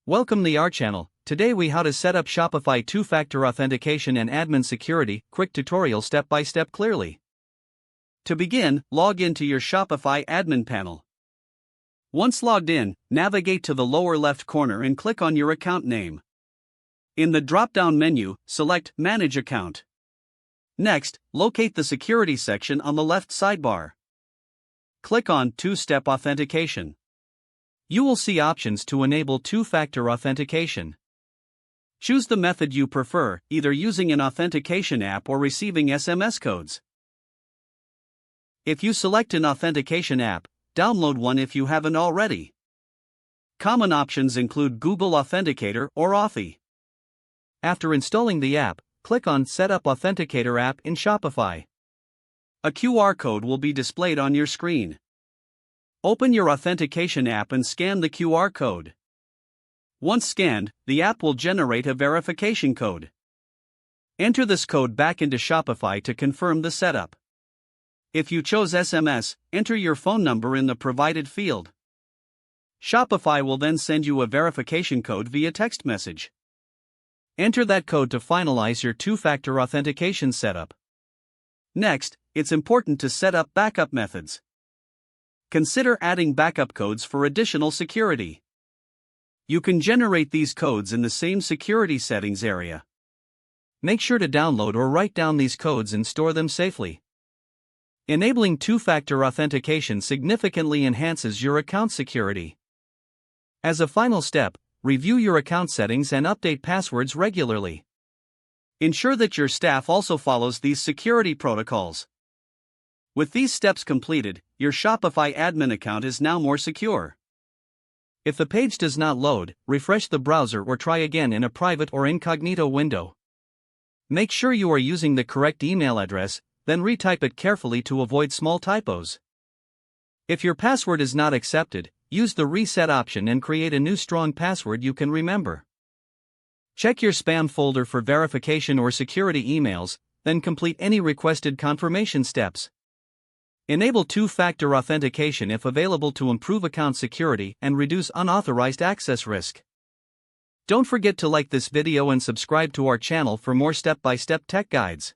Welcome to our channel. Today we how to set up Shopify two-factor authentication and admin security, quick tutorial step-by-step clearly. To begin, log into your Shopify admin panel. Once logged in, navigate to the lower left corner and click on your account name. In the drop-down menu, select Manage Account. Next, locate the Security section on the left sidebar. Click on Two-Step Authentication. You will see options to enable two-factor authentication. Choose the method you prefer, either using an authentication app or receiving SMS codes. If you select an authentication app, download one if you haven't already. Common options include Google Authenticator or Authy. After installing the app, click on Set up Authenticator app in Shopify. A QR code will be displayed on your screen. Open your authentication app and scan the QR code. Once scanned, the app will generate a verification code. Enter this code back into Shopify to confirm the setup. If you chose SMS, enter your phone number in the provided field. Shopify will then send you a verification code via text message. Enter that code to finalize your two-factor authentication setup. Next, it's important to set up backup methods. Consider adding backup codes for additional security. You can generate these codes in the same security settings area. Make sure to download or write down these codes and store them safely. Enabling two-factor authentication significantly enhances your account security. As a final step, review your account settings and update passwords regularly. Ensure that your staff also follows these security protocols. With these steps completed, your Shopify admin account is now more secure. If the page does not load, refresh the browser or try again in a private or incognito window. Make sure you are using the correct email address, then retype it carefully to avoid small typos. If your password is not accepted, use the reset option and create a new strong password you can remember. Check your spam folder for verification or security emails, then complete any requested confirmation steps. Enable two-factor authentication if available to improve account security and reduce unauthorized access risk. Don't forget to like this video and subscribe to our channel for more step-by-step tech guides.